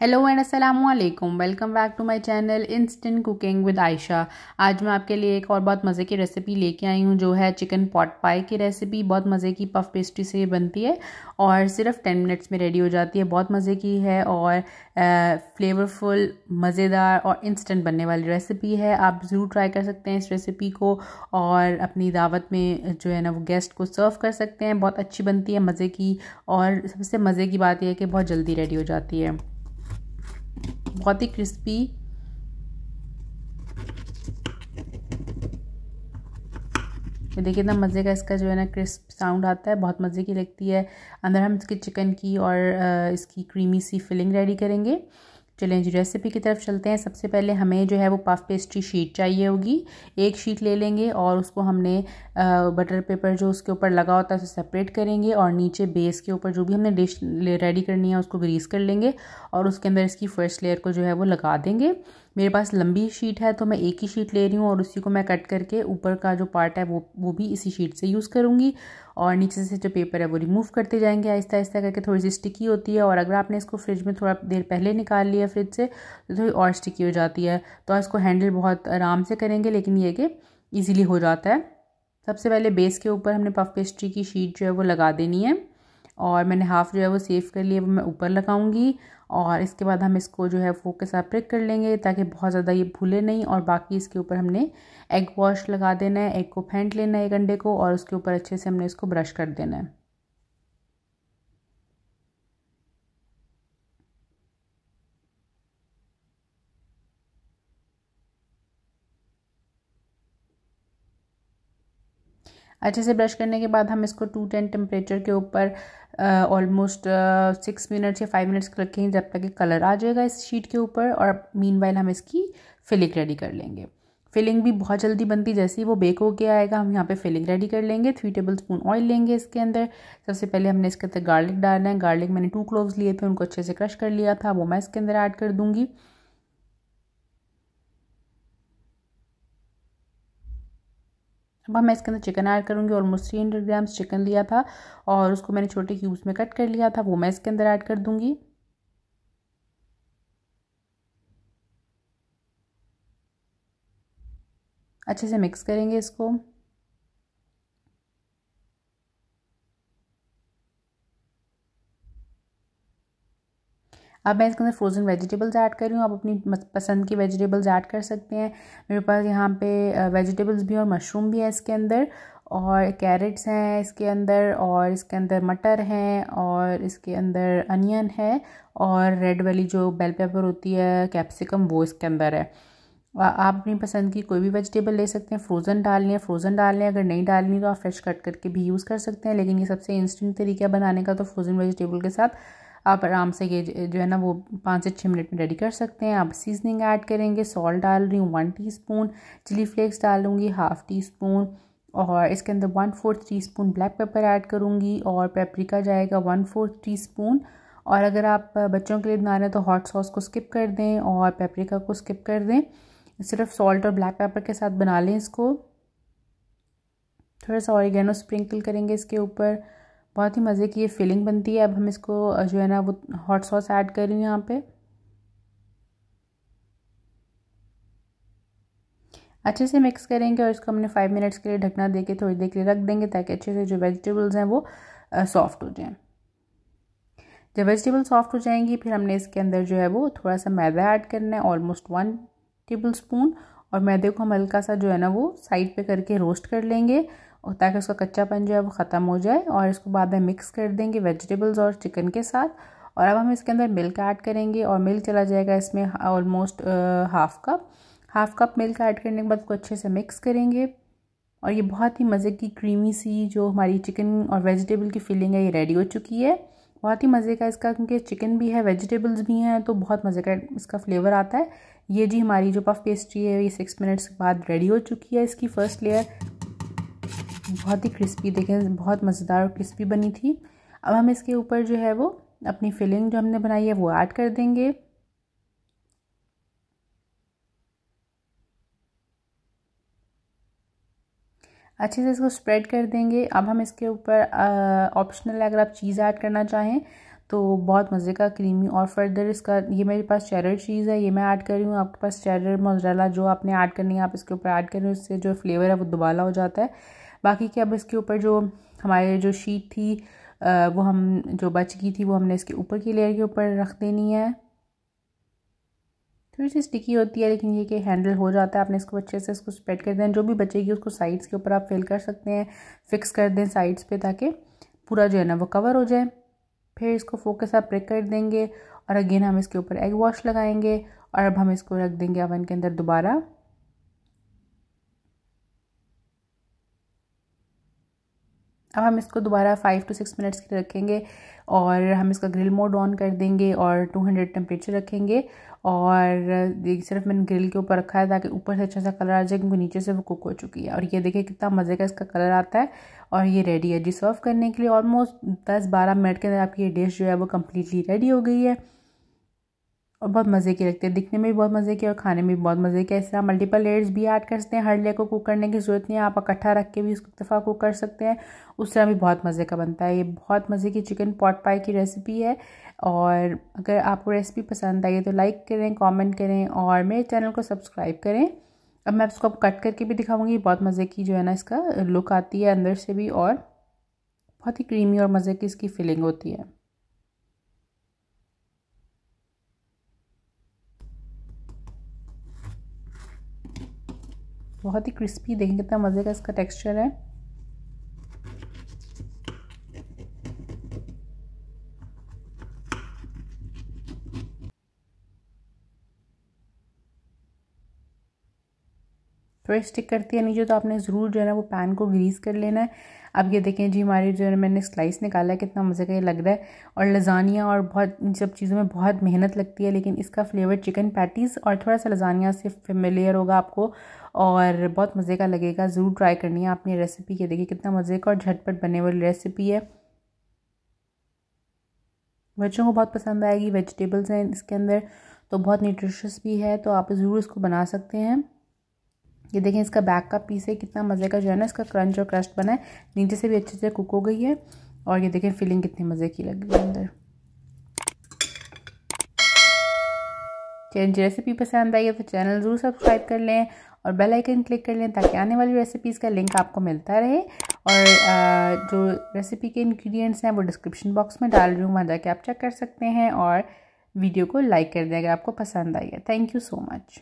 Hello and अस्सलामु अलैकुम। Welcome back to my channel instant cooking with Ayesha. आज मैं आपके लिए एक और बहुत मज़े की रेसिपी लेके आई हूँ, जो है चिकन पॉट पाई की रेसिपी। बहुत मज़े की पफ पेस्ट्री से बनती है और सिर्फ 10 मिनट्स में रेडी हो जाती है। बहुत मज़े की है और फ्लेवरफुल, मज़ेदार और इंस्टेंट बनने वाली रेसिपी है। आप ज़रूर ट्राई कर सकते हैं इस रेसिपी को और अपनी दावत में जो है ना वो गेस्ट को सर्व कर सकते हैं। बहुत अच्छी बनती है, मज़े की। और सबसे मज़े की बात यह है कि बहुत जल्दी रेडी हो जाती है, बहुत ही क्रिस्पी। ये देखिए इतना मज़े का इसका जो है ना क्रिस्प साउंड आता है, बहुत मज़े की लगती है। अंदर हम इसके चिकन की और इसकी क्रीमी सी फिलिंग रेडी करेंगे। चलें जी रेसिपी की तरफ चलते हैं। सबसे पहले हमें जो है वो पफ पेस्ट्री शीट चाहिए होगी। एक शीट ले लेंगे और उसको हमने बटर पेपर जो उसके ऊपर लगा होता है उसे सेपरेट करेंगे और नीचे बेस के ऊपर जो भी हमने डिश रेडी करनी है उसको ग्रीस कर लेंगे और उसके अंदर इसकी फर्स्ट लेयर को जो है वो लगा देंगे। मेरे पास लंबी शीट है तो मैं एक ही शीट ले रही हूँ और उसी को मैं कट करके ऊपर का जो पार्ट है वो भी इसी शीट से यूज़ करूँगी और नीचे से जो पेपर है वो रिमूव करते जाएंगे आहिस्ता आहिस्ता करके। थोड़ी सी स्टिकी होती है और अगर आपने इसको फ्रिज में थोड़ा देर पहले निकाल लिया फ्रिज से तो थोड़ी और स्टिकी हो जाती है। तो इसको हैंडल बहुत आराम से करेंगे, लेकिन ये कि ईज़िली हो जाता है। सबसे पहले बेस के ऊपर हमने पफ पेस्ट्री की शीट जो है वो लगा देनी है और मैंने हाफ़ जो है वो सेव कर लिया, वो मैं ऊपर लगाऊंगी। और इसके बाद हम इसको जो है फोक के साथ प्रिक कर लेंगे ताकि बहुत ज़्यादा ये भूले नहीं। और बाकी इसके ऊपर हमने एग वॉश लगा देना है, एग को फेंट लेना है एक अंडे को और उसके ऊपर अच्छे से हमने इसको ब्रश कर देना है। अच्छे से ब्रश करने के बाद हम इसको 210 टेम्परेचर के ऊपर ऑलमोस्ट 6 मिनट्स या 5 मिनट्स रखेंगे जब तक कि कलर आ जाएगा इस शीट के ऊपर। और मीनवाइल हम इसकी फिलिंग रेडी कर लेंगे। फिलिंग भी बहुत जल्दी बनती, जैसे ही वो बेक हो के आएगा हम यहाँ पे फिलिंग रेडी कर लेंगे। 3 टेबल स्पून ऑयल लेंगे इसके अंदर। सबसे पहले हमने इसके अंदर गार्लिक डालना है। गार्लिक मैंने 2 क्लोव्स लिए थे, उनको अच्छे से क्रश कर लिया था, वो मैं इसके अंदर ऐड कर दूँगी। अब मैं इसके अंदर चिकन ऐड करूँगी। ऑलमोस्ट 300 ग्राम्स चिकन लिया था और उसको मैंने छोटे क्यूब्स में कट कर लिया था, वो मैं इसके अंदर ऐड कर दूँगी। अच्छे से मिक्स करेंगे इसको। अब मैं इसके अंदर फ्रोज़न वेजिटेबल्स ऐड कर रही हूँ। आप अपनी पसंद की वेजिटेबल्स ऐड कर सकते हैं। मेरे पास यहाँ पे वेजिटेबल्स भी और मशरूम भी है इसके अंदर, और कैरेट्स हैं इसके अंदर, और इसके अंदर मटर हैं, और इसके अंदर अनियन है, और रेड वाली जो बेल पेपर होती है कैप्सिकम वो इसके अंदर है। आप अपनी पसंद की कोई भी वेजिटेबल ले सकते हैं। फ्रोज़न डालनी है फ्रोज़न डाल लें, अगर नहीं डालनी तो आप फ्रेश कट करके भी यूज़ कर सकते हैं। लेकिन ये सबसे इंस्टेंट तरीका है बनाने का, तो फ्रोज़न वेजिटेबल के साथ आप आराम से ये जो है ना वो 5 से 6 मिनट में रेडी कर सकते हैं। आप सीजनिंग ऐड करेंगे। सॉल्ट डाल रही हूँ 1 टीस्पून, चिली फ्लेक्स डालूँगी ½ टीस्पून, और इसके अंदर 1/4 टीस्पून ब्लैक पेपर ऐड करूँगी, और पेपरिका जाएगा 1/4 टीस्पून। और अगर आप बच्चों के लिए बना रहे हैं तो हॉट सॉस को स्किप कर दें और पेपरिका को स्किप कर दें। सिर्फ सॉल्ट और ब्लैक पेपर के साथ बना लें इसको। थोड़ा सा ऑरिगेनो स्प्रिंकल करेंगे इसके ऊपर। बहुत ही मज़े की ये फिलिंग बनती है। अब हम इसको जो है ना वो हॉट सॉस ऐड कर रही हूँ यहाँ पे। अच्छे से मिक्स करेंगे और इसको हमने 5 मिनट्स के लिए ढकना देके थोड़ी देर के लिए रख देंगे ताकि अच्छे से जो वेजिटेबल्स हैं वो सॉफ्ट हो जाएं। जब वेजिटेबल सॉफ्ट हो जाएंगी फिर हमने इसके अंदर जो है वो थोड़ा सा मैदा ऐड करना है, ऑलमोस्ट 1 टेबल स्पून। और मैदे को हम हल्का सा जो है ना वो साइड पे करके रोस्ट कर लेंगे और ताकि उसका कच्चापन जो है वो ख़त्म हो जाए। और इसको बाद में मिक्स कर देंगे वेजिटेबल्स और चिकन के साथ। और अब हम इसके अंदर मिल्क ऐड करेंगे और मिल्क चला जाएगा इसमें almost half cup milk add करने के बाद उसको अच्छे से मिक्स करेंगे। और ये बहुत ही मज़े की क्रीमी सी जो हमारी चिकन और वेजिटेबल की फिलिंग है ये रेडी हो चुकी है। बहुत ही मज़े का इसका, क्योंकि चिकन भी है वेजिटेबल्स भी हैं तो बहुत मज़े का इसका फ्लेवर आता है। ये जी हमारी जो पफ पेस्ट्री है ये 6 मिनट्स के बाद रेडी हो चुकी है। इसकी फ़र्स्ट लेयर बहुत ही क्रिस्पी, देखें बहुत मज़ेदार और क्रिस्पी बनी थी। अब हम इसके ऊपर जो है वो अपनी फिलिंग जो हमने बनाई है वो ऐड कर देंगे। अच्छे से इसको स्प्रेड कर देंगे। अब हम इसके ऊपर ऑप्शनल अगर आप चीज़ ऐड करना चाहें तो बहुत मज़े का क्रीमी। और फर्दर इसका ये मेरे पास चेडर चीज़ है, ये मैं ऐड कर रही हूँ। आपके पास चेडर मोज़रेला जो आपने ऐड करनी है आप इसके ऊपर ऐड करें, उससे जो फ्लेवर है वो दुबाला हो जाता है। बाकी कि अब इसके ऊपर जो हमारे जो शीट थी वो हम जो बच गई थी वो हमने इसके ऊपर की लेयर के ऊपर रख देनी है। थोड़ी सी स्टिकी होती है लेकिन ये कि हैंडल हो जाता है। आपने इसको अच्छे से इसको स्प्रेड कर दें, जो भी बचेगी उसको साइड्स के ऊपर आप फिल कर सकते हैं, फिक्स कर दें साइड्स पे ताकि पूरा जो है ना वो कवर हो जाए। फिर इसको फोकस आप ब्रेक कर देंगे और अगेन हम इसके ऊपर एग वॉश लगाएंगे और अब हम इसको रख देंगे ओवन के अंदर दोबारा। अब हम इसको दोबारा 5 to 6 मिनट्स के लिए रखेंगे और हम इसका ग्रिल मोड ऑन कर देंगे और 200 टेम्परेचर रखेंगे। और सिर्फ मैंने ग्रिल के ऊपर रखा है ताकि ऊपर से अच्छा सा कलर आ जाए, क्योंकि नीचे से वो कुक हो चुकी है। और ये देखिए कितना मज़े का इसका कलर आता है और ये रेडी है जी सर्व करने के लिए। ऑलमोस्ट 10-12 मिनट के अंदर आपकी ये डिश जो है वो कम्प्लीटली रेडी हो गई है और बहुत मज़े की लगती है, दिखने में भी बहुत मज़े की और खाने में भी बहुत मज़े की। इस तरह मल्टीपल लेयर्स भी ऐड कर सकते हैं, हर लेयर को कुक करने की ज़रूरत नहीं है, आप इकट्ठा रख के भी उसको एक दफ़ा कुक कर सकते हैं, उस तरह भी बहुत मज़े का बनता है। ये बहुत मज़े की चिकन पॉट पाई की रेसिपी है। और अगर आपको रेसिपी पसंद आई तो लाइक करें, कॉमेंट करें और मेरे चैनल को सब्सक्राइब करें। अब मैं इसको कट करके भी दिखाऊँगी, बहुत मज़े की जो है ना इसका लुक आती है अंदर से भी और बहुत ही क्रीमी और मज़े की इसकी फीलिंग होती है। बहुत ही क्रिस्पी, देखें कितना मज़े का इसका टेक्सचर है। थोड़ी स्टिक करती है नीचे, तो आपने ज़रूर जो है ना वो पैन को ग्रीस कर लेना है। अब ये देखें जी हमारी जो है मैंने स्लाइस निकाला है, कितना मज़े का ये लग रहा है। और लजानिया और बहुत इन सब चीज़ों में बहुत मेहनत लगती है, लेकिन इसका फ्लेवर चिकन पैटीज़ और थोड़ा सा लजानिया से फेमिलियर होगा आपको और बहुत मज़े का लगेगा। ज़रूर ट्राई करनी है आपने रेसिपी के। देखिए कितना मज़े का और झटपट बने वाली रेसिपी है, बच्चों को बहुत पसंद आएगी। वेजिटेबल्स हैं इसके अंदर तो बहुत न्यूट्रिशियस भी है, तो आप ज़रूर इसको बना सकते हैं। ये देखें इसका बैक का पीस है, कितना मज़े का जो है ना इसका क्रंच और क्रस्ट बना है, नीचे से भी अच्छे से कुक हो गई है। और ये देखें फिलिंग कितनी मज़े की लग रही है अंदर। चैनल रेसिपी पसंद आई है तो चैनल ज़रूर सब्सक्राइब कर लें और बेल आइकन क्लिक कर लें ताकि आने वाली रेसिपीज़ का लिंक आपको मिलता रहे। और जो रेसिपी के इंग्रेडिएंट्स हैं वो डिस्क्रिप्शन बॉक्स में डाल रही हूँ, वहाँ जाके आप चेक कर सकते हैं और वीडियो को लाइक कर दें अगर आपको पसंद आई है। Thank you so much.